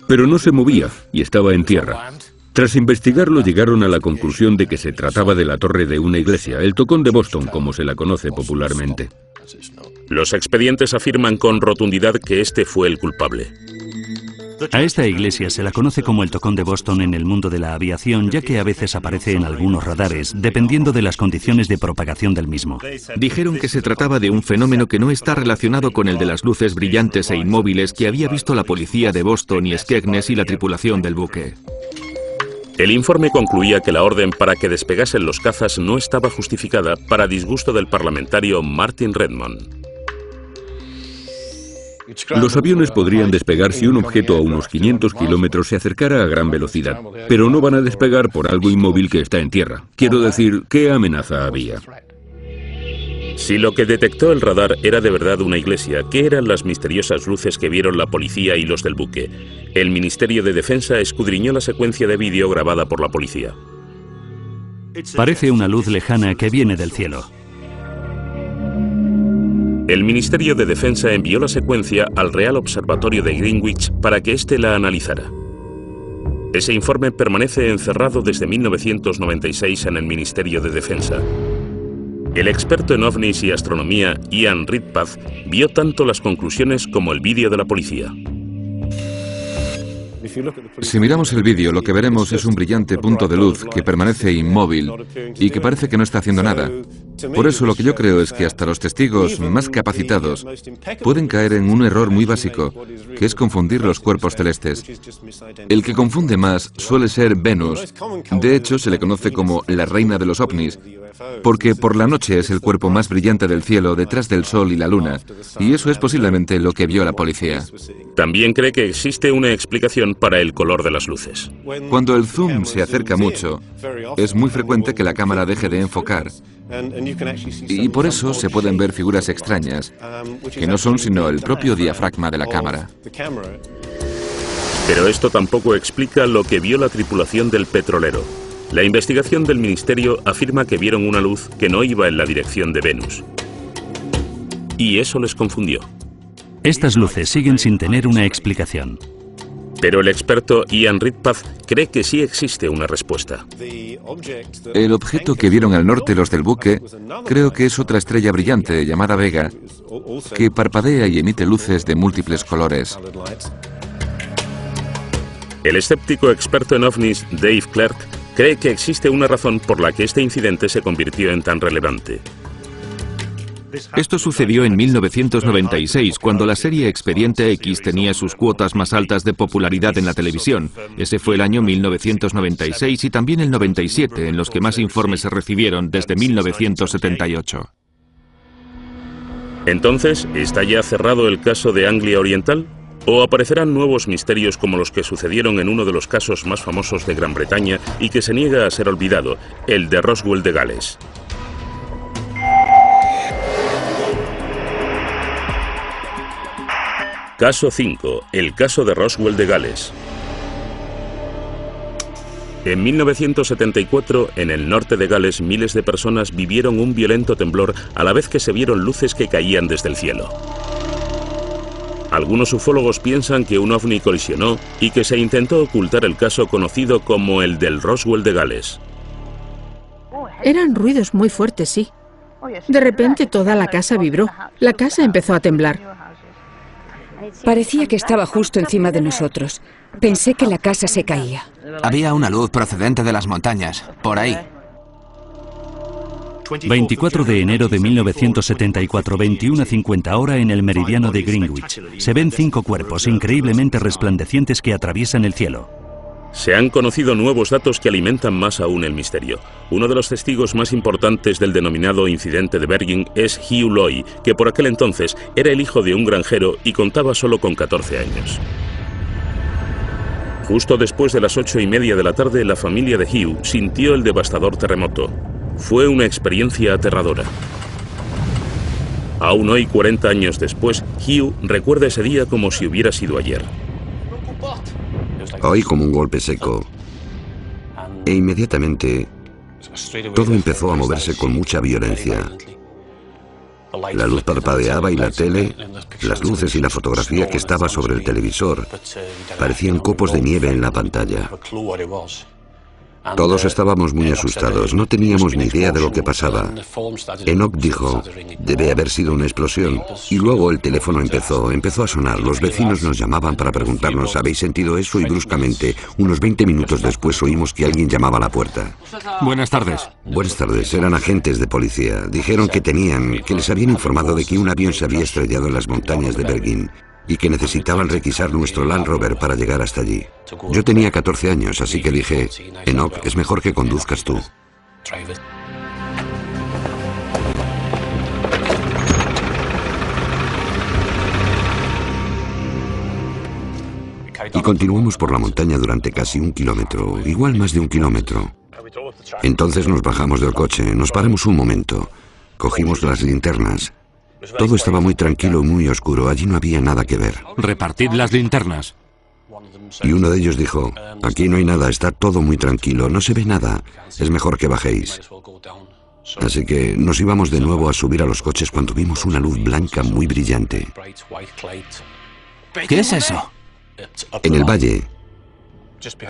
pero no se movía y estaba en tierra. Tras investigarlo, llegaron a la conclusión de que se trataba de la torre de una iglesia, el Tocón de Boston, como se la conoce popularmente. Los expedientes afirman con rotundidad que este fue el culpable. A esta iglesia se la conoce como el Tocón de Boston en el mundo de la aviación, ya que a veces aparece en algunos radares, dependiendo de las condiciones de propagación del mismo. Dijeron que se trataba de un fenómeno que no está relacionado con el de las luces brillantes e inmóviles que había visto la policía de Boston y Skegness y la tripulación del buque. El informe concluía que la orden para que despegasen los cazas no estaba justificada, para disgusto del parlamentario Martin Redmond. Los aviones podrían despegar si un objeto a unos 500 kilómetros se acercara a gran velocidad, pero no van a despegar por algo inmóvil que está en tierra. Quiero decir, ¿qué amenaza había? Si lo que detectó el radar era de verdad una iglesia, ¿qué eran las misteriosas luces que vieron la policía y los del buque? El Ministerio de Defensa escudriñó la secuencia de vídeo grabada por la policía. Parece una luz lejana que viene del cielo. El Ministerio de Defensa envió la secuencia al Real Observatorio de Greenwich para que éste la analizara. Ese informe permanece encerrado desde 1996 en el Ministerio de Defensa. El experto en ovnis y astronomía, Ian Redpath, vio tanto las conclusiones como el vídeo de la policía. Si miramos el vídeo, lo que veremos es un brillante punto de luz que permanece inmóvil y que parece que no está haciendo nada. Por eso lo que yo creo es que hasta los testigos más capacitados pueden caer en un error muy básico, que es confundir los cuerpos celestes. El que confunde más suele ser Venus. De hecho, se le conoce como la reina de los ovnis, porque por la noche es el cuerpo más brillante del cielo detrás del Sol y la Luna, y eso es posiblemente lo que vio la policía. También cree que existe una explicación para el color de las luces. Cuando el zoom se acerca mucho, es muy frecuente que la cámara deje de enfocar, y por eso se pueden ver figuras extrañas, que no son sino el propio diafragma de la cámara. Pero esto tampoco explica lo que vio la tripulación del petrolero. La investigación del ministerio afirma que vieron una luz que no iba en la dirección de Venus. Y eso les confundió. Estas luces siguen sin tener una explicación. Pero el experto Ian Redpath cree que sí existe una respuesta. El objeto que vieron al norte los del buque, creo que es otra estrella brillante llamada Vega, que parpadea y emite luces de múltiples colores. El escéptico experto en ovnis Dave Clark cree que existe una razón por la que este incidente se convirtió en tan relevante. Esto sucedió en 1996, cuando la serie Expediente X tenía sus cuotas más altas de popularidad en la televisión. Ese fue el año 1996 y también el 97, en los que más informes se recibieron desde 1978. Entonces, ¿está ya cerrado el caso de Anglia Oriental? ¿O aparecerán nuevos misterios como los que sucedieron en uno de los casos más famosos de Gran Bretaña y que se niega a ser olvidado, el de Roswell de Gales? Caso 5. El caso de Roswell de Gales. En 1974, en el norte de Gales, miles de personas vivieron un violento temblor a la vez que se vieron luces que caían desde el cielo. Algunos ufólogos piensan que un ovni colisionó y que se intentó ocultar el caso conocido como el del Roswell de Gales. Eran ruidos muy fuertes, sí. De repente toda la casa vibró. La casa empezó a temblar. Parecía que estaba justo encima de nosotros. Pensé que la casa se caía. Había una luz procedente de las montañas, por ahí. 24 de enero de 1974, 21:50 hora en el meridiano de Greenwich. Se ven 5 cuerpos increíblemente resplandecientes que atraviesan el cielo. Se han conocido nuevos datos que alimentan más aún el misterio. Uno de los testigos más importantes del denominado incidente de Bergen es Hugh Loy, que por aquel entonces era el hijo de un granjero y contaba solo con 14 años. Justo después de las 8:30 de la tarde, la familia de Hugh sintió el devastador terremoto. Fue una experiencia aterradora. Aún hoy, 40 años después, Hugh recuerda ese día como si hubiera sido ayer. Oí como un golpe seco e inmediatamente todo empezó a moverse con mucha violencia. La luz parpadeaba y la tele, las luces y la fotografía que estaba sobre el televisor parecían copos de nieve en la pantalla. Todos estábamos muy asustados, no teníamos ni idea de lo que pasaba. Enoch dijo, debe haber sido una explosión. Y luego el teléfono empezó a sonar. Los vecinos nos llamaban para preguntarnos, ¿habéis sentido eso? Y bruscamente, unos 20 minutos después, oímos que alguien llamaba a la puerta. Buenas tardes. Buenas tardes, eran agentes de policía. Dijeron que les habían informado de que un avión se había estrellado en las montañas de Bergen y que necesitaban requisar nuestro Land Rover para llegar hasta allí. Yo tenía 14 años, así que dije, Enoch, es mejor que conduzcas tú. Y continuamos por la montaña durante casi 1 kilómetro, igual más de 1 kilómetro. Entonces nos bajamos del coche, nos paramos un momento, cogimos las linternas. Todo estaba muy tranquilo y muy oscuro, allí no había nada que ver. Repartid las linternas. Y uno de ellos dijo, aquí no hay nada, está todo muy tranquilo, no se ve nada, es mejor que bajéis. Así que nos íbamos de nuevo a subir a los coches cuando vimos una luz blanca muy brillante. ¿Qué es eso? En el valle,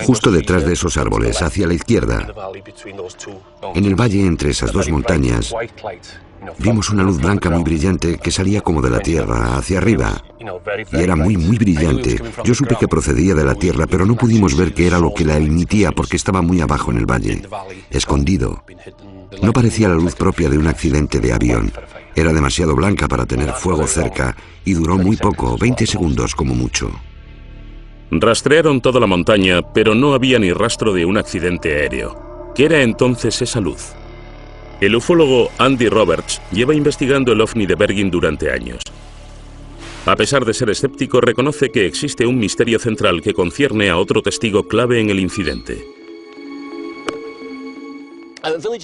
justo detrás de esos árboles, hacia la izquierda, en el valle entre esas dos montañas, vimos una luz blanca muy brillante que salía como de la tierra, hacia arriba. Y era muy, muy brillante. Yo supe que procedía de la tierra, pero no pudimos ver qué era lo que la emitía porque estaba muy abajo en el valle, escondido. No parecía la luz propia de un accidente de avión. Era demasiado blanca para tener fuego cerca y duró muy poco, 20 segundos como mucho. Rastrearon toda la montaña, pero no había ni rastro de un accidente aéreo. ¿Qué era entonces esa luz? El ufólogo Andy Roberts lleva investigando el ovni de Bergen durante años. A pesar de ser escéptico, reconoce que existe un misterio central que concierne a otro testigo clave en el incidente.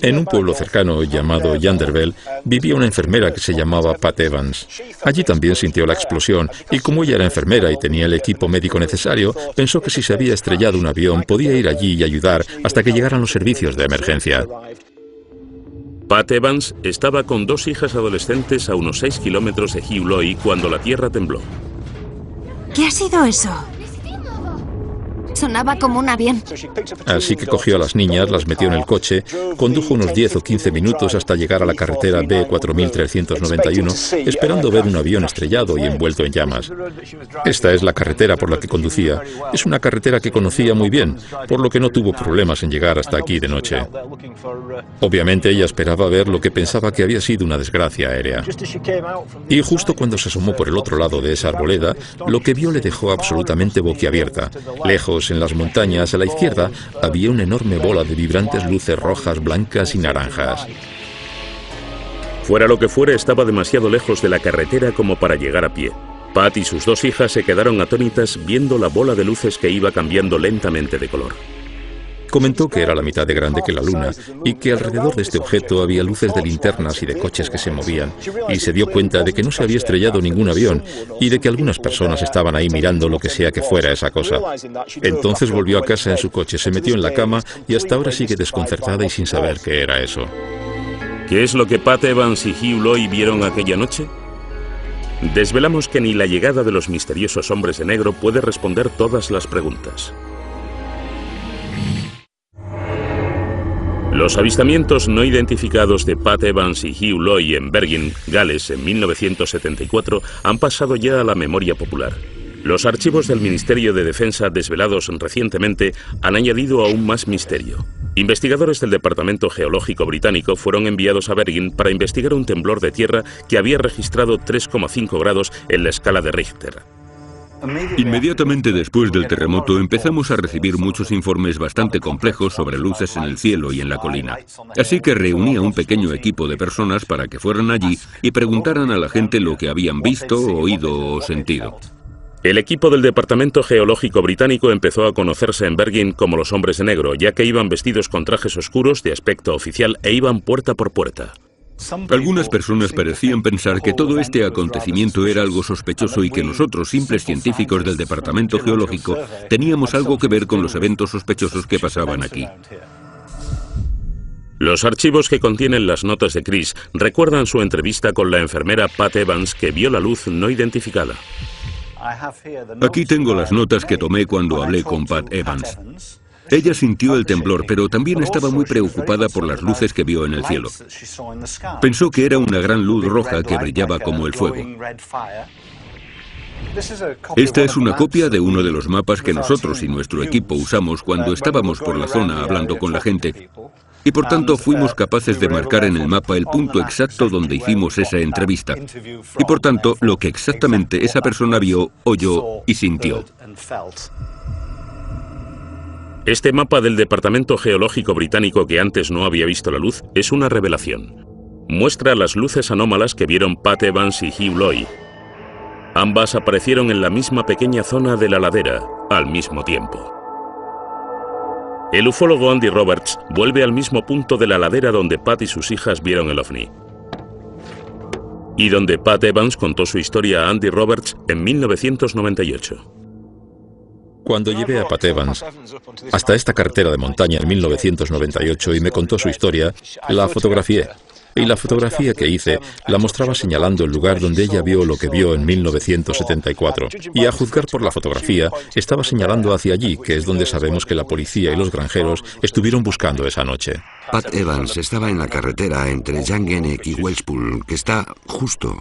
En un pueblo cercano llamado Yanderville vivía una enfermera que se llamaba Pat Evans. Allí también sintió la explosión y como ella era enfermera y tenía el equipo médico necesario, pensó que si se había estrellado un avión podía ir allí y ayudar hasta que llegaran los servicios de emergencia. Pat Evans estaba con 2 hijas adolescentes a unos 6 kilómetros de Hugh Loy cuando la tierra tembló. ¿Qué ha sido eso? Sonaba como un avión. Así que cogió a las niñas, las metió en el coche, condujo unos 10 o 15 minutos hasta llegar a la carretera B4391, esperando ver un avión estrellado y envuelto en llamas. Esta es la carretera por la que conducía. Es una carretera que conocía muy bien, por lo que no tuvo problemas en llegar hasta aquí de noche. Obviamente ella esperaba ver lo que pensaba que había sido una desgracia aérea. Y justo cuando se asomó por el otro lado de esa arboleda, lo que vio le dejó absolutamente boquiabierta. Lejos, en las montañas, a la izquierda, había una enorme bola de vibrantes luces rojas, blancas y naranjas. Fuera lo que fuera, estaba demasiado lejos de la carretera como para llegar a pie. Pat y sus 2 hijas se quedaron atónitas viendo la bola de luces que iba cambiando lentamente de color. Comentó que era la mitad de grande que la luna y que alrededor de este objeto había luces de linternas y de coches que se movían, y se dio cuenta de que no se había estrellado ningún avión y de que algunas personas estaban ahí mirando lo que sea que fuera esa cosa. Entonces volvió a casa en su coche, se metió en la cama y hasta ahora sigue desconcertada y sin saber qué era eso. ¿Qué es lo que Pat Evans y Hugh Loy vieron aquella noche? Desvelamos que ni la llegada de los misteriosos hombres de negro puede responder todas las preguntas. Los avistamientos no identificados de Pat Evans y Hugh Loy en Bergen, Gales, en 1974 han pasado ya a la memoria popular. Los archivos del Ministerio de Defensa desvelados recientemente han añadido aún más misterio. Investigadores del Departamento Geológico británico fueron enviados a Bergen para investigar un temblor de tierra que había registrado 3,5 grados en la escala de Richter. Inmediatamente después del terremoto empezamos a recibir muchos informes bastante complejos sobre luces en el cielo y en la colina. Así que reuní a un pequeño equipo de personas para que fueran allí y preguntaran a la gente lo que habían visto, oído o sentido. El equipo del Departamento Geológico británico empezó a conocerse en Bergen como los hombres de negro, ya que iban vestidos con trajes oscuros de aspecto oficial e iban puerta por puerta. Algunas personas parecían pensar que todo este acontecimiento era algo sospechoso y que nosotros, simples científicos del Departamento Geológico, teníamos algo que ver con los eventos sospechosos que pasaban aquí. Los archivos que contienen las notas de Chris recuerdan su entrevista con la enfermera Pat Evans, que vio la luz no identificada. Aquí tengo las notas que tomé cuando hablé con Pat Evans. Ella sintió el temblor, pero también estaba muy preocupada por las luces que vio en el cielo. Pensó que era una gran luz roja que brillaba como el fuego. Esta es una copia de uno de los mapas que nosotros y nuestro equipo usamos cuando estábamos por la zona hablando con la gente. Y por tanto fuimos capaces de marcar en el mapa el punto exacto donde hicimos esa entrevista. Y por tanto, lo que exactamente esa persona vio, oyó y sintió. Este mapa del Departamento Geológico británico, que antes no había visto la luz, es una revelación. Muestra las luces anómalas que vieron Pat Evans y Hugh Loy. Ambas aparecieron en la misma pequeña zona de la ladera, al mismo tiempo. El ufólogo Andy Roberts vuelve al mismo punto de la ladera donde Pat y sus hijas vieron el ovni. Y donde Pat Evans contó su historia a Andy Roberts en 1998. Cuando llevé a Pat Evans hasta esta carretera de montaña en 1998 y me contó su historia, la fotografié. Y la fotografía que hice la mostraba señalando el lugar donde ella vio lo que vio en 1974. Y a juzgar por la fotografía, estaba señalando hacia allí, que es donde sabemos que la policía y los granjeros estuvieron buscando esa noche. Pat Evans estaba en la carretera entre Llangennec y Welshpool, que está justo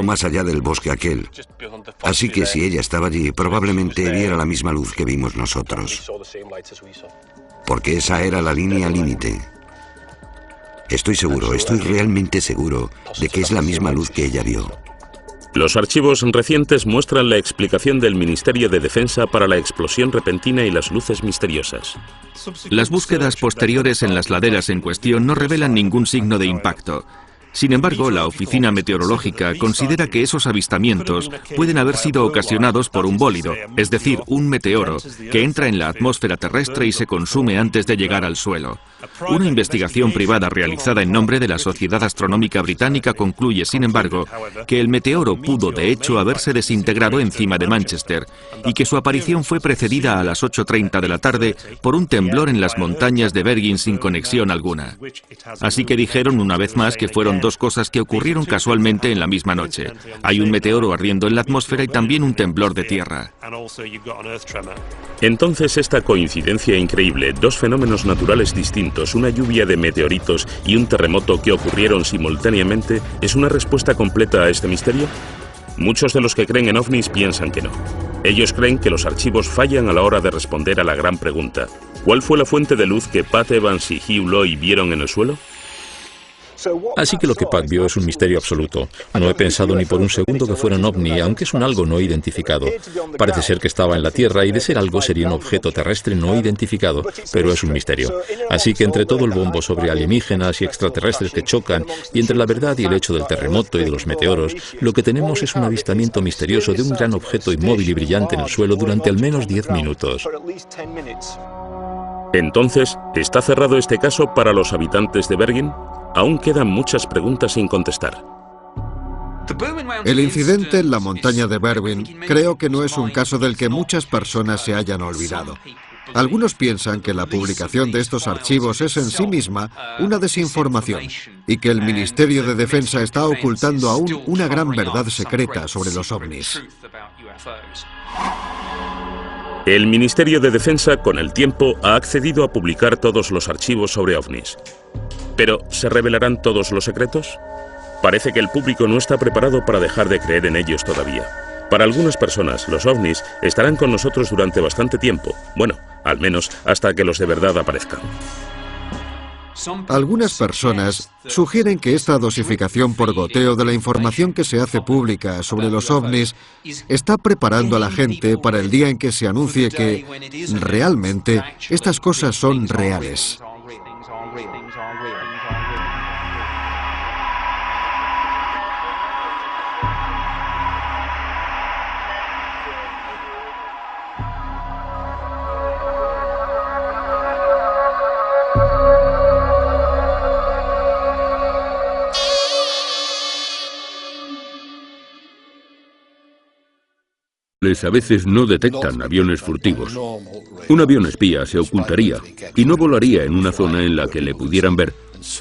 más allá del bosque aquel. Así que si ella estaba allí, probablemente viera la misma luz que vimos nosotros. Porque esa era la línea límite. Estoy realmente seguro de que es la misma luz que ella vio. Los archivos recientes muestran la explicación del Ministerio de Defensa para la explosión repentina y las luces misteriosas. Las búsquedas posteriores en las laderas en cuestión no revelan ningún signo de impacto. Sin embargo, la Oficina Meteorológica considera que esos avistamientos pueden haber sido ocasionados por un bólido, es decir, un meteoro, que entra en la atmósfera terrestre y se consume antes de llegar al suelo. Una investigación privada realizada en nombre de la Sociedad Astronómica Británica concluye, sin embargo, que el meteoro pudo de hecho haberse desintegrado encima de Manchester y que su aparición fue precedida a las 8:30 de la tarde por un temblor en las montañas de Bergen sin conexión alguna. Así que dijeron una vez más que fueron dos cosas que ocurrieron casualmente en la misma noche. Hay un meteoro ardiendo en la atmósfera y también un temblor de tierra. Entonces esta coincidencia increíble, dos fenómenos naturales distintos, una lluvia de meteoritos y un terremoto que ocurrieron simultáneamente, ¿es una respuesta completa a este misterio? Muchos de los que creen en ovnis piensan que no. Ellos creen que los archivos fallan a la hora de responder a la gran pregunta: ¿cuál fue la fuente de luz que Pat Evans y Hugh Loy vieron en el suelo? Así que lo que Pat vio es un misterio absoluto. No he pensado ni por un segundo que fuera un ovni, aunque es un algo no identificado. Parece ser que estaba en la Tierra y de ser algo sería un objeto terrestre no identificado, pero es un misterio. Así que entre todo el bombo sobre alienígenas y extraterrestres que chocan, y entre la verdad y el hecho del terremoto y de los meteoros, lo que tenemos es un avistamiento misterioso de un gran objeto inmóvil y brillante en el suelo durante al menos 10 minutos. Entonces, ¿está cerrado este caso para los habitantes de Bergen? Aún quedan muchas preguntas sin contestar. El incidente en la montaña de Bergen creo que no es un caso del que muchas personas se hayan olvidado. Algunos piensan que la publicación de estos archivos es en sí misma una desinformación y que el Ministerio de Defensa está ocultando aún una gran verdad secreta sobre los ovnis. El Ministerio de Defensa, con el tiempo, ha accedido a publicar todos los archivos sobre ovnis. Pero, ¿se revelarán todos los secretos? Parece que el público no está preparado para dejar de creer en ellos todavía. Para algunas personas, los ovnis estarán con nosotros durante bastante tiempo. Bueno, al menos hasta que los de verdad aparezcan. Algunas personas sugieren que esta dosificación por goteo de la información que se hace pública sobre los ovnis está preparando a la gente para el día en que se anuncie que realmente estas cosas son reales. A veces no detectan aviones furtivos. Un avión espía se ocultaría y no volaría en una zona en la que le pudieran ver,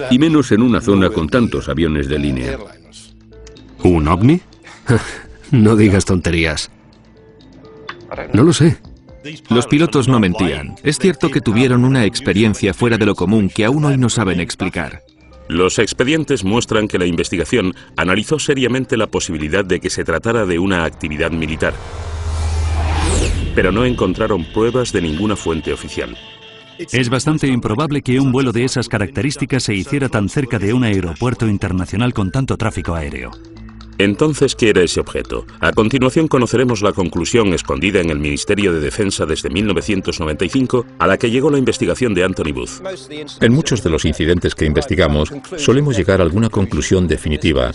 y menos en una zona con tantos aviones de línea. ¿Un ovni? No digas tonterías. No lo sé. Los pilotos no mentían. Es cierto que tuvieron una experiencia fuera de lo común que aún hoy no saben explicar. Los expedientes muestran que la investigación analizó seriamente la posibilidad de que se tratara de una actividad militar, pero no encontraron pruebas de ninguna fuente oficial. Es bastante improbable que un vuelo de esas características se hiciera tan cerca de un aeropuerto internacional con tanto tráfico aéreo. Entonces, ¿qué era ese objeto? A continuación conoceremos la conclusión escondida en el Ministerio de Defensa desde 1995, a la que llegó la investigación de Anthony Booth. En muchos de los incidentes que investigamos, solemos llegar a alguna conclusión definitiva,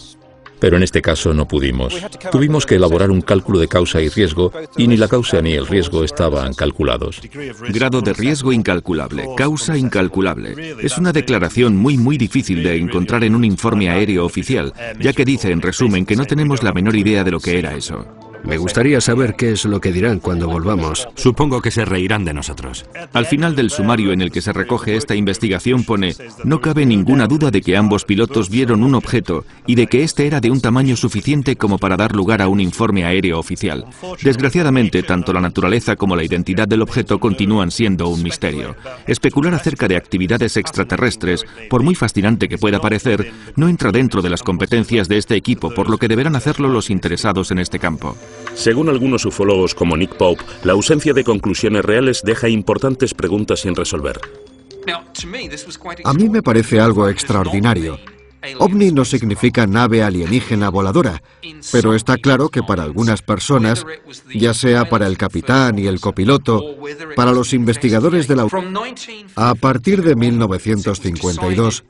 pero en este caso no pudimos. Tuvimos que elaborar un cálculo de causa y riesgo, y ni la causa ni el riesgo estaban calculados. Grado de riesgo incalculable, causa incalculable. Es una declaración muy difícil de encontrar en un informe aéreo oficial, ya que dice, en resumen, que no tenemos la menor idea de lo que era eso. Me gustaría saber qué es lo que dirán cuando volvamos. Supongo que se reirán de nosotros. Al final del sumario en el que se recoge esta investigación pone: no cabe ninguna duda de que ambos pilotos vieron un objeto y de que este era de un tamaño suficiente como para dar lugar a un informe aéreo oficial. Desgraciadamente, tanto la naturaleza como la identidad del objeto continúan siendo un misterio. Especular acerca de actividades extraterrestres, por muy fascinante que pueda parecer, no entra dentro de las competencias de este equipo, por lo que deberán hacerlo los interesados en este campo. Según algunos ufólogos como Nick Pope, la ausencia de conclusiones reales deja importantes preguntas sin resolver. A mí me parece algo extraordinario. OVNI no significa nave alienígena voladora, pero está claro que para algunas personas, ya sea para el capitán y el copiloto, para los investigadores de la... A partir de 1952,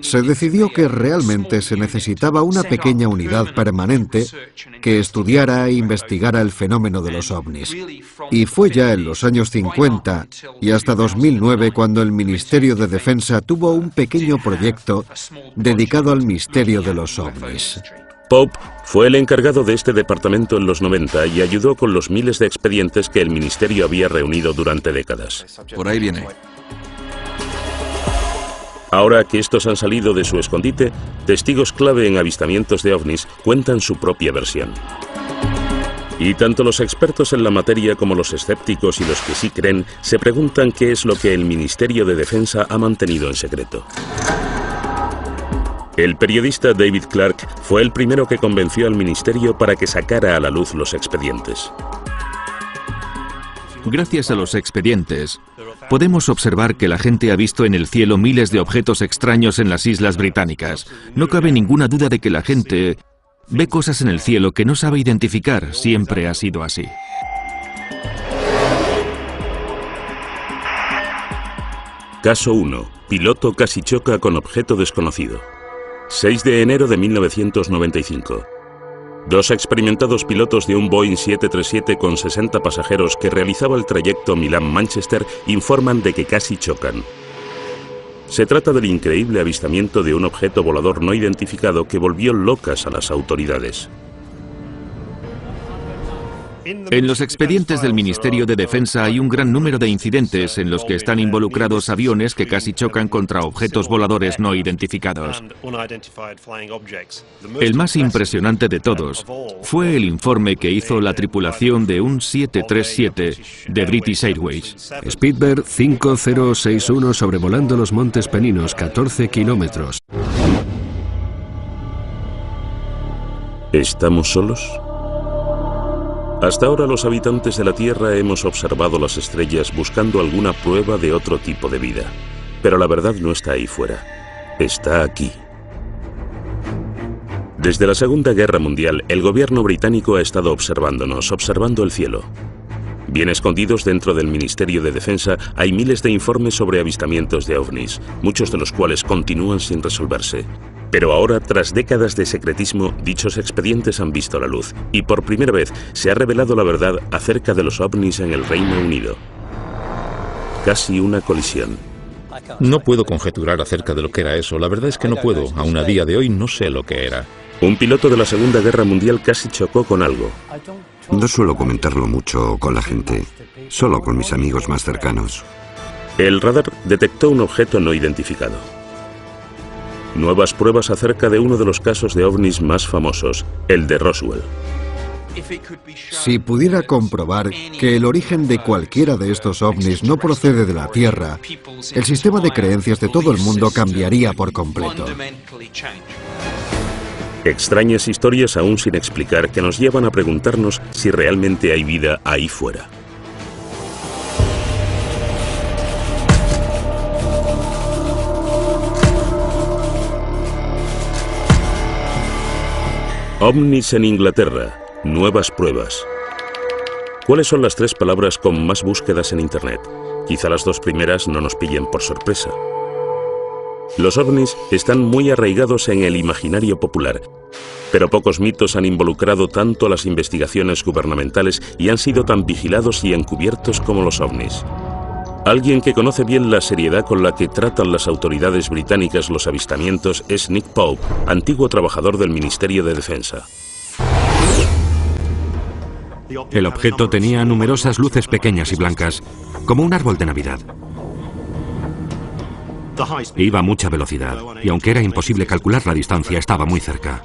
se decidió que realmente se necesitaba una pequeña unidad permanente que estudiara e investigara el fenómeno de los ovnis. Y fue ya en los años 50 y hasta 2009 cuando el Ministerio de Defensa tuvo un pequeño proyecto dedicado al misterio de los ovnis. Pope fue el encargado de este departamento en los 90 y ayudó con los miles de expedientes que el ministerio había reunido durante décadas. Por ahí viene. Ahora que estos han salido de su escondite, testigos clave en avistamientos de ovnis cuentan su propia versión. Y tanto los expertos en la materia como los escépticos y los que sí creen se preguntan qué es lo que el Ministerio de Defensa ha mantenido en secreto. El periodista David Clark fue el primero que convenció al ministerio para que sacara a la luz los expedientes. Gracias a los expedientes, podemos observar que la gente ha visto en el cielo miles de objetos extraños en las Islas Británicas. No cabe ninguna duda de que la gente ve cosas en el cielo que no sabe identificar. Siempre ha sido así. Caso 1. Piloto casi choca con objeto desconocido. 6 de enero de 1995. Dos experimentados pilotos de un Boeing 737 con 60 pasajeros que realizaba el trayecto Milán-Manchester informan de que casi chocan. Se trata del increíble avistamiento de un objeto volador no identificado que volvió locas a las autoridades. En los expedientes del Ministerio de Defensa hay un gran número de incidentes en los que están involucrados aviones que casi chocan contra objetos voladores no identificados. El más impresionante de todos fue el informe que hizo la tripulación de un 737 de British Airways. Speedbird 5061 sobrevolando los Montes Peninos, 14 kilómetros. ¿Estamos solos? Hasta ahora los habitantes de la Tierra hemos observado las estrellas buscando alguna prueba de otro tipo de vida. Pero la verdad no está ahí fuera. Está aquí. Desde la Segunda Guerra Mundial, el gobierno británico ha estado observándonos, observando el cielo. Bien escondidos dentro del Ministerio de Defensa hay miles de informes sobre avistamientos de ovnis, muchos de los cuales continúan sin resolverse. Pero ahora, tras décadas de secretismo, dichos expedientes han visto la luz y por primera vez se ha revelado la verdad acerca de los ovnis en el Reino Unido. Casi una colisión. No puedo conjeturar acerca de lo que era eso. La verdad es que no puedo. Aún a día de hoy no sé lo que era. Un piloto de la Segunda Guerra Mundial casi chocó con algo. No suelo comentarlo mucho con la gente, solo con mis amigos más cercanos. El radar detectó un objeto no identificado. Nuevas pruebas acerca de uno de los casos de ovnis más famosos, el de Roswell. Si pudiera comprobar que el origen de cualquiera de estos ovnis no procede de la Tierra, el sistema de creencias de todo el mundo cambiaría por completo. Extrañas historias aún sin explicar que nos llevan a preguntarnos si realmente hay vida ahí fuera. OVNIs en Inglaterra. Nuevas pruebas. ¿Cuáles son las tres palabras con más búsquedas en Internet? Quizá las dos primeras no nos pillen por sorpresa. Los ovnis están muy arraigados en el imaginario popular, pero pocos mitos han involucrado tanto a las investigaciones gubernamentales y han sido tan vigilados y encubiertos como los ovnis. Alguien que conoce bien la seriedad con la que tratan las autoridades británicas los avistamientos es Nick Pope, antiguo trabajador del Ministerio de Defensa. El objeto tenía numerosas luces pequeñas y blancas, como un árbol de Navidad. Iba a mucha velocidad, y aunque era imposible calcular la distancia, estaba muy cerca.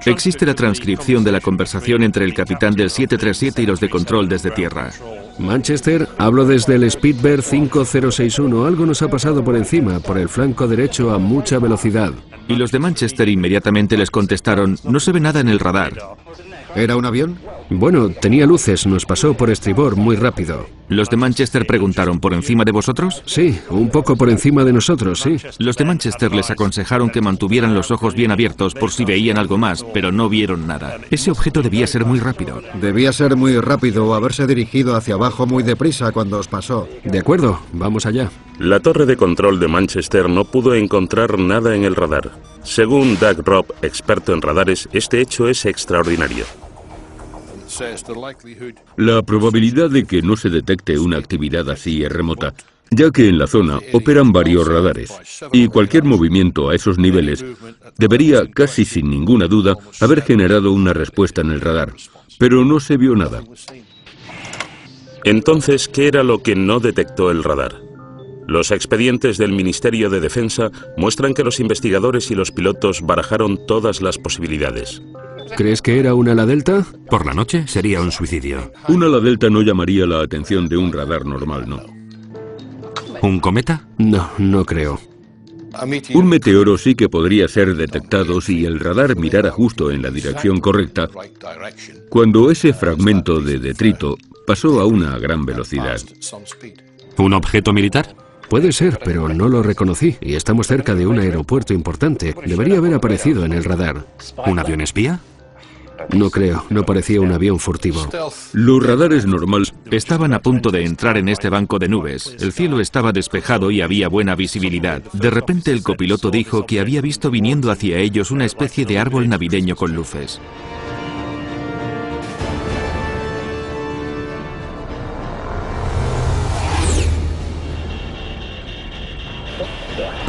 Existe la transcripción de la conversación entre el capitán del 737 y los de control desde tierra. Manchester, hablo desde el Speedbird 5061. Algo nos ha pasado por encima, por el flanco derecho a mucha velocidad. Y los de Manchester inmediatamente les contestaron, no se ve nada en el radar. ¿Era un avión? Bueno, tenía luces, nos pasó por estribor muy rápido. ¿Los de Manchester preguntaron por encima de vosotros? Sí, un poco por encima de nosotros, sí. Los de Manchester les aconsejaron que mantuvieran los ojos bien abiertos por si veían algo más, pero no vieron nada. Ese objeto debía ser muy rápido. Debía ser muy rápido o haberse dirigido hacia abajo muy deprisa cuando os pasó. De acuerdo, vamos allá. La torre de control de Manchester no pudo encontrar nada en el radar. Según Doug Robb, experto en radares, este hecho es extraordinario. La probabilidad de que no se detecte una actividad así es remota, ya que en la zona operan varios radares, y cualquier movimiento a esos niveles debería, casi sin ninguna duda, haber generado una respuesta en el radar, pero no se vio nada. Entonces, ¿qué era lo que no detectó el radar? Los expedientes del Ministerio de Defensa muestran que los investigadores y los pilotos barajaron todas las posibilidades. ¿Crees que era un ala delta? Por la noche sería un suicidio. Un ala delta no llamaría la atención de un radar normal, ¿no? ¿Un cometa? No, no creo. Un meteoro sí que podría ser detectado si el radar mirara justo en la dirección correcta, cuando ese fragmento de detrito pasó a una gran velocidad. ¿Un objeto militar? Puede ser, pero no lo reconocí, y estamos cerca de un aeropuerto importante. Debería haber aparecido en el radar. ¿Un avión espía? No creo, no parecía un avión furtivo. Los radares normales estaban a punto de entrar en este banco de nubes. El cielo estaba despejado y había buena visibilidad. De repente el copiloto dijo que había visto viniendo hacia ellos una especie de árbol navideño con luces.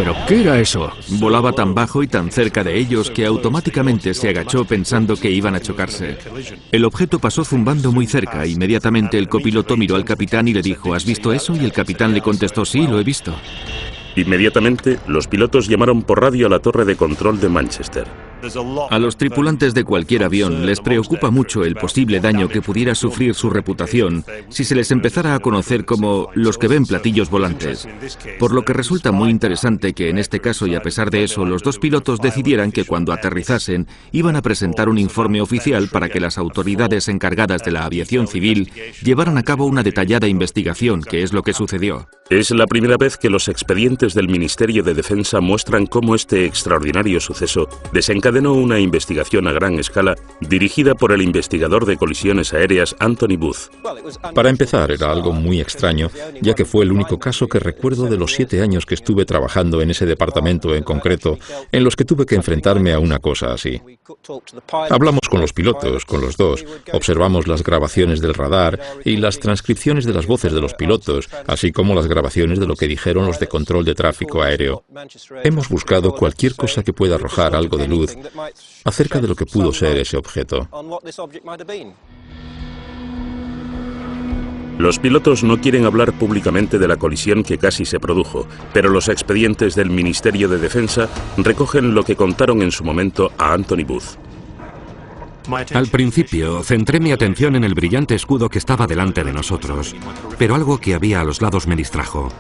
¿Pero qué era eso? Volaba tan bajo y tan cerca de ellos que automáticamente se agachó pensando que iban a chocarse. El objeto pasó zumbando muy cerca. Inmediatamente el copiloto miró al capitán y le dijo: ¿has visto eso? Y el capitán le contestó: sí, lo he visto. Inmediatamente, los pilotos llamaron por radio a la torre de control de Manchester. A los tripulantes de cualquier avión les preocupa mucho el posible daño que pudiera sufrir su reputación si se les empezara a conocer como los que ven platillos volantes. Por lo que resulta muy interesante que en este caso, y a pesar de eso, los dos pilotos decidieran que cuando aterrizasen iban a presentar un informe oficial para que las autoridades encargadas de la aviación civil llevaran a cabo una detallada investigación, que es lo que sucedió. Es la primera vez que los expedientes del Ministerio de Defensa muestran cómo este extraordinario suceso desencadenó una investigación a gran escala dirigida por el investigador de colisiones aéreas Anthony Booth. Para empezar, era algo muy extraño, ya que fue el único caso que recuerdo de los 7 años que estuve trabajando en ese departamento en concreto, en los que tuve que enfrentarme a una cosa así. Hablamos con los pilotos, con los dos, observamos las grabaciones del radar y las transcripciones de las voces de los pilotos, así como las grabaciones de lo que dijeron los de control de tráfico aéreo. Hemos buscado cualquier cosa que pueda arrojar algo de luz acerca de lo que pudo ser ese objeto. Los pilotos no quieren hablar públicamente de la colisión que casi se produjo, pero los expedientes del Ministerio de Defensa recogen lo que contaron en su momento a Anthony Booth. Al principio, centré mi atención en el brillante escudo que estaba delante de nosotros, pero algo que había a los lados me distrajo.